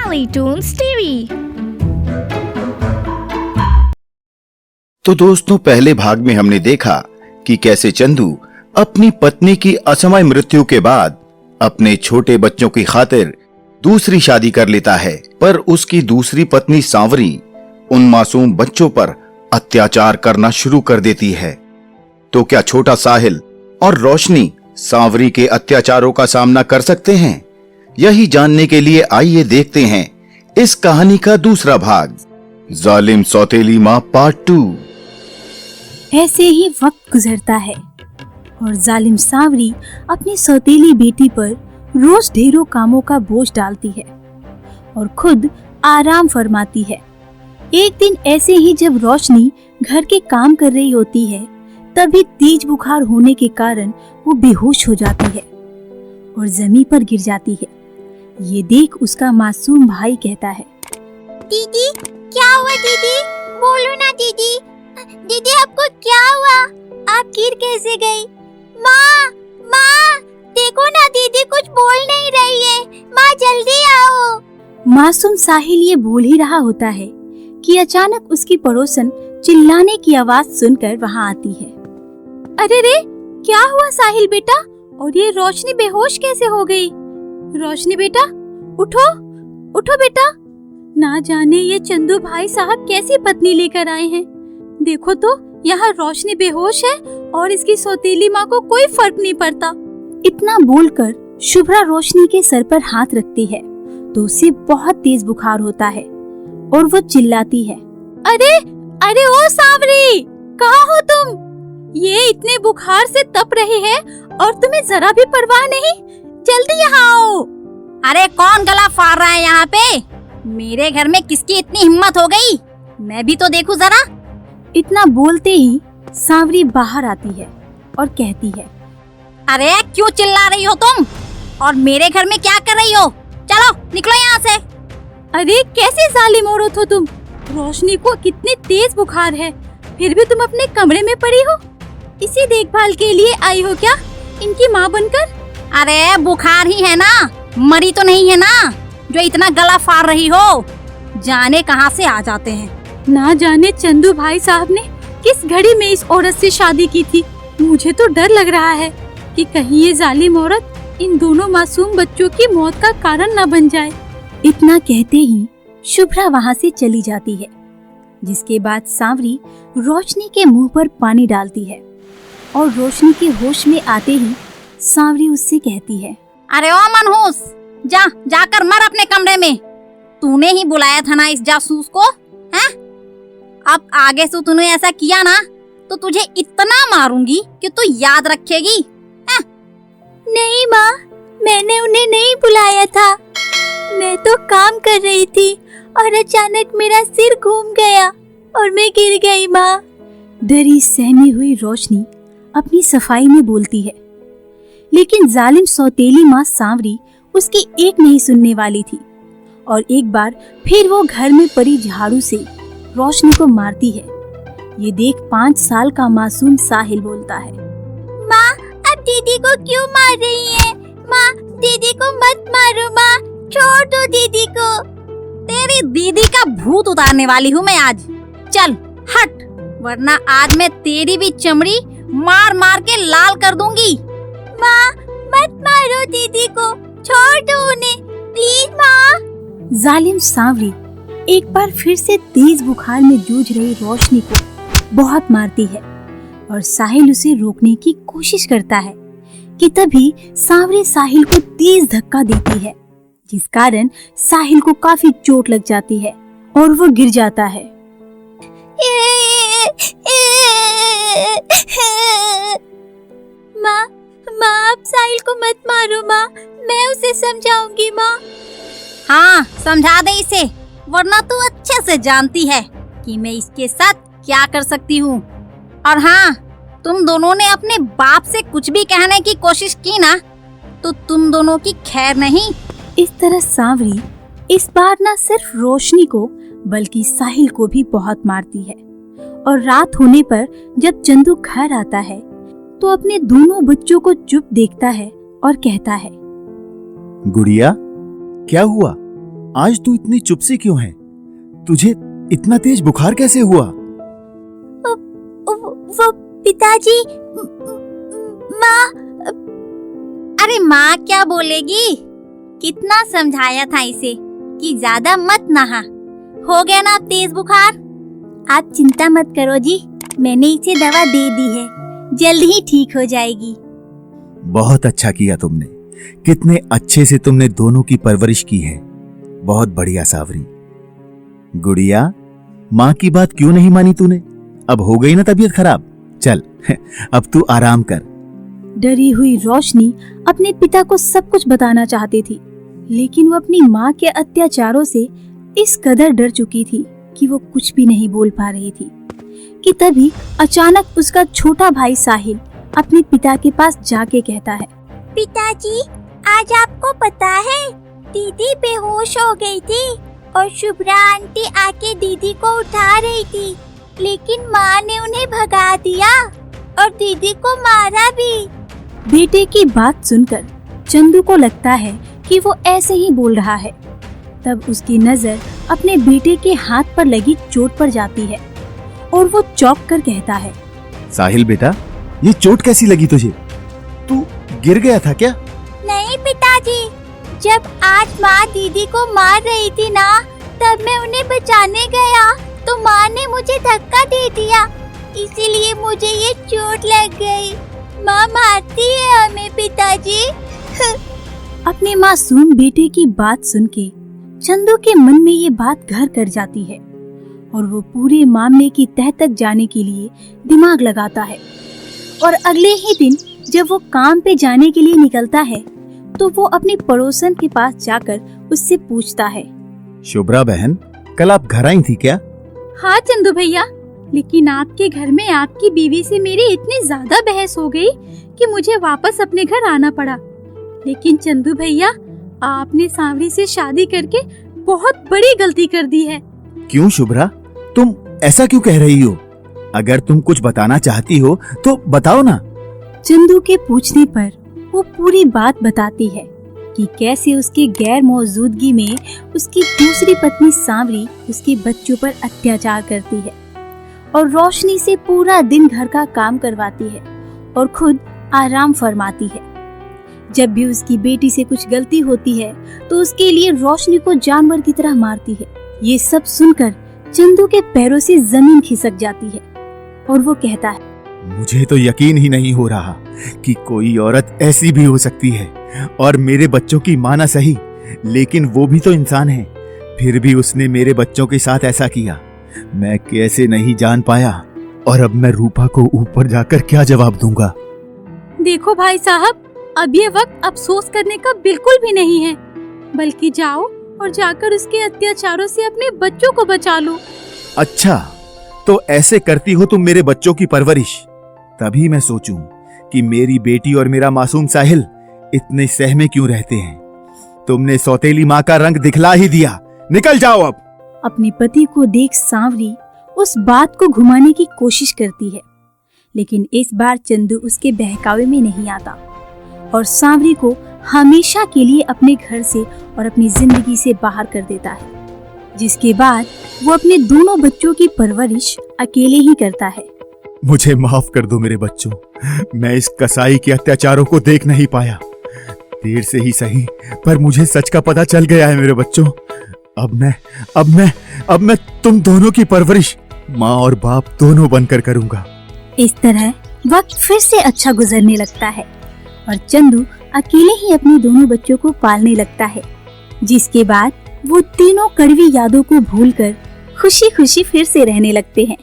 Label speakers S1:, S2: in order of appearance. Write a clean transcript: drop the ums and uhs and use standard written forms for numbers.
S1: Alitoons TV।
S2: तो दोस्तों, पहले भाग में हमने देखा कि कैसे चंदू अपनी पत्नी की असमय मृत्यु के बाद अपने छोटे बच्चों की खातिर दूसरी शादी कर लेता है, पर उसकी दूसरी पत्नी सांवरी उन मासूम बच्चों पर अत्याचार करना शुरू कर देती है। तो क्या छोटा साहिल और रोशनी सांवरी के अत्याचारों का सामना कर सकते हैं? यही जानने के लिए आइए देखते हैं इस कहानी का दूसरा भाग, जालिम सौतेली माँ पार्ट 2।
S3: ऐसे ही वक्त गुजरता है और जालिम सांवरी अपनी सौतेली बेटी पर रोज ढेरों कामों का बोझ डालती है और खुद आराम फरमाती है। एक दिन ऐसे ही जब रोशनी घर के काम कर रही होती है, तभी तेज बुखार होने के कारण वो बेहोश हो जाती है और जमीन पर गिर जाती है। ये देख उसका मासूम भाई कहता है,
S4: दीदी क्या हुआ दीदी, बोलो ना दीदी। दीदी आपको क्या हुआ, आप गिर कैसे गई? माँ माँ देखो ना, दीदी कुछ बोल नहीं रही है, माँ जल्दी आओ।
S3: मासूम साहिल ये बोल ही रहा होता है कि अचानक उसकी पड़ोसन चिल्लाने की आवाज सुनकर वहाँ आती है। अरे रे, क्या हुआ साहिल बेटा? और ये रोशनी बेहोश कैसे हो गई? रोशनी बेटा उठो, उठो बेटा। ना जाने ये चंदू भाई साहब कैसी पत्नी लेकर आए हैं। देखो तो यहाँ रोशनी बेहोश है और इसकी सौतेली माँ को कोई फर्क नहीं पड़ता। इतना बोलकर शुभ्रा रोशनी के सर पर हाथ रखती है तो उसे बहुत तेज बुखार होता है और वो चिल्लाती है, अरे अरे ओ सांवरी, कहाँ हो तुम? ये इतने बुखार से तप रहे हैं और तुम्हें जरा भी परवाह नहीं, जल्दी यहाँ आओ।
S4: अरे कौन गला फाड़ रहा है यहाँ पे? मेरे घर में किसकी इतनी हिम्मत हो गई? मैं भी तो देखूं जरा।
S3: इतना बोलते ही सांवरी बाहर आती है और कहती है,
S4: अरे क्यों चिल्ला रही हो तुम? और मेरे घर में क्या कर रही हो? चलो निकलो यहाँ से।
S3: अरे कैसे जालिम औरत हो तुम? रोशनी को कितनी तेज बुखार है, फिर भी तुम अपने कमरे में पड़ी हो। इसी देखभाल के लिए आई हो क्या, इनकी माँ बनकर?
S4: अरे बुखार ही है ना, मरी तो नहीं है ना जो इतना गला फाड़ रही हो। जाने कहाँ से आ जाते हैं।
S3: ना जाने चंदू भाई साहब ने किस घड़ी में इस औरत से शादी की थी। मुझे तो डर लग रहा है कि कहीं ये जालिम औरत इन दोनों मासूम बच्चों की मौत का कारण न बन जाए। इतना कहते ही शुभ्रा वहाँ से चली जाती है, जिसके बाद सांवरी रोशनी के मुंह पर पानी डालती है और रोशनी के होश में आते ही सांवरी उससे कहती है,
S4: अरे ओ मनहूस, जाकर मर अपने कमरे में। तूने ही बुलाया था ना इस जासूस को, हैं? अब आगे से तूने ऐसा किया ना तो तुझे इतना मारूंगी कि तू याद रखेगी।
S3: नहीं माँ, मैंने उन्हें नहीं बुलाया था। मैं तो काम कर रही थी और अचानक मेरा सिर घूम गया और मैं गिर गई माँ। डरी सहमी हुई रोशनी अपनी सफाई में बोलती है, लेकिन जालिम सौतेली माँ सांवरी उसकी एक नहीं सुनने वाली थी और एक बार फिर वो घर में पड़ी झाड़ू से रोशनी को मारती है। ये देख 5 साल का मासूम साहिल बोलता है,
S4: माँ अब दीदी को क्यों मार रही है? माँ दीदी को मत मारो, माँ छोड़ दो दीदी को। तेरी दीदी का भूत उतारने वाली हूँ मैं आज। चल हट, वरना आज मैं तेरी भी चमड़ी मार मार के लाल कर दूंगी। माँ मत मारो दीदी को, छोड़ दो उन्हें प्लीज माँ।
S3: जालिम सांवरी एक बार फिर से तेज बुखार में जूझ रही रोशनी को बहुत मारती है और साहिल उसे रोकने की कोशिश करता है कि तभी सांवरी साहिल को तेज धक्का देती है, जिस कारण साहिल को काफी चोट लग जाती है और वो गिर जाता है।
S4: माँ आप साहिल को मत मारो माँ, मैं उसे समझाऊंगी माँ। हाँ समझा दे इसे, वरना तू अच्छे से जानती है कि मैं इसके साथ क्या कर सकती हूँ। और हाँ, तुम दोनों ने अपने बाप से कुछ भी कहने की कोशिश की ना तो तुम दोनों की खैर नहीं।
S3: इस तरह सांवरी इस बार न सिर्फ रोशनी को बल्कि साहिल को भी बहुत मारती है और रात होने पर जब चंदू घर आता है तो अपने दोनों बच्चों को चुप देखता है और कहता है,
S2: गुड़िया, क्या हुआ? आज तू इतनी चुप सी क्यों है? तुझे इतना तेज बुखार कैसे हुआ?
S4: वो पिताजी, माँ। अरे माँ क्या बोलेगी? कितना समझाया था इसे कि ज्यादा मत नहा। हो गया ना अब तेज बुखार। आप चिंता मत करो जी, मैंने इसे दवा दे दी है, जल्द ही ठीक हो जाएगी।
S2: बहुत अच्छा किया तुमने। कितने अच्छे से तुमने दोनों की परवरिश की है। बहुत बढ़िया सावरी। गुड़िया, माँ की बात क्यों नहीं मानी तूने? अब हो गई ना तबीयत खराब। चल अब तू आराम कर।
S3: डरी हुई रोशनी अपने पिता को सब कुछ बताना चाहती थी, लेकिन वो अपनी माँ के अत्याचारों से इस कदर डर चुकी थी कि वो कुछ भी नहीं बोल पा रही थी कि तभी अचानक उसका छोटा भाई साहिल अपने पिता के पास जाके कहता है,
S4: पिताजी, आज आपको पता है दीदी बेहोश हो गई थी और शुभ्रा आंटी आके दीदी को उठा रही थी, लेकिन माँ ने उन्हें भगा दिया और दीदी को मारा भी।
S3: बेटे की बात सुनकर चंदू को लगता है कि वो ऐसे ही बोल रहा है। तब उसकी नजर अपने बेटे के हाथ पर लगी चोट पर जाती है और वो चौंक कर कहता है,
S2: साहिल बेटा, ये चोट कैसी लगी तुझे? तू गिर गया था क्या?
S4: नहीं पिताजी, जब आज माँ दीदी को मार रही थी ना, तब मैं उन्हें बचाने गया तो माँ ने मुझे धक्का दे दिया, इसीलिए मुझे ये चोट लग गई। माँ मारती है हमें पिताजी।
S3: अपने मासूम बेटे की बात सुन के चंदू के मन में ये बात घर कर जाती है और वो पूरे मामले की तह तक जाने के लिए दिमाग लगाता है। और अगले ही दिन जब वो काम पे जाने के लिए निकलता है तो वो अपनी पड़ोसन के पास जाकर उससे पूछता है,
S2: शुभ्रा बहन, कल आप घर आई थी क्या?
S3: हाँ चंदू भैया, लेकिन आपके घर में आपकी बीवी से मेरी इतनी ज्यादा बहस हो गई कि मुझे वापस अपने घर आना पड़ा। लेकिन चंदू भैया, आपने सांवरी से शादी करके बहुत बड़ी गलती कर दी है।
S2: क्यों शुभ्रा, तुम ऐसा क्यों कह रही हो? अगर तुम कुछ बताना चाहती हो तो बताओ ना।
S3: चंदू के पूछने पर वो पूरी बात बताती है कि कैसे उसके गैर मौजूदगी में उसकी दूसरी पत्नी सांवरी उसके बच्चों पर अत्याचार करती है और रोशनी से पूरा दिन घर का काम करवाती है और खुद आराम फरमाती है। जब भी उसकी बेटी से कुछ गलती होती है तो उसके लिए रोशनी को जानवर की तरह मारती है। ये सब सुनकर चंदू के पैरों से जमीन खिसक जाती है और वो कहता है,
S2: मुझे तो यकीन ही नहीं हो रहा कि कोई औरत ऐसी भी हो सकती है, और मेरे बच्चों की मां ना सही, लेकिन वो भी तो इंसान है। फिर भी उसने मेरे बच्चों के साथ ऐसा किया। मैं कैसे नहीं जान पाया, और अब मैं रूपा को ऊपर जाकर क्या जवाब दूंगा?
S3: देखो भाई साहब, अब ये वक्त अफसोस करने का बिल्कुल भी नहीं है, बल्कि जाओ और जाकर उसके अत्याचारों से अपने बच्चों को बचा लो।
S2: अच्छा, तो ऐसे करती हो तुम मेरे बच्चों की परवरिश, तभी मैं सोचूं कि मेरी बेटी और मेरा मासूम साहिल इतने सहमे क्यों रहते हैं। तुमने सौतेली माँ का रंग दिखला ही दिया। निकल जाओ अब।
S3: अपने पति को देख सांवरी उस बात को घुमाने की कोशिश करती है, लेकिन इस बार चंदू उसके बहकावे में नहीं आता और सांवरी को हमेशा के लिए अपने घर से और अपनी जिंदगी से बाहर कर देता है, जिसके बाद वो अपने दोनों बच्चों की परवरिश अकेले ही करता है।
S2: मुझे माफ कर दो मेरे बच्चों, मैं इस कसाई के अत्याचारों को देख नहीं पाया। देर से ही सही, पर मुझे सच का पता चल गया है मेरे बच्चों। अब मैं तुम दोनों की परवरिश माँ और बाप दोनों बनकर करूंगा।
S3: इस तरह वक्त फिर से अच्छा गुजरने लगता है और चंदू अकेले ही अपने दोनों बच्चों को पालने लगता है, जिसके बाद वो तीनों कड़वी यादों को भूलकर खुशी खुशी फिर से रहने लगते हैं।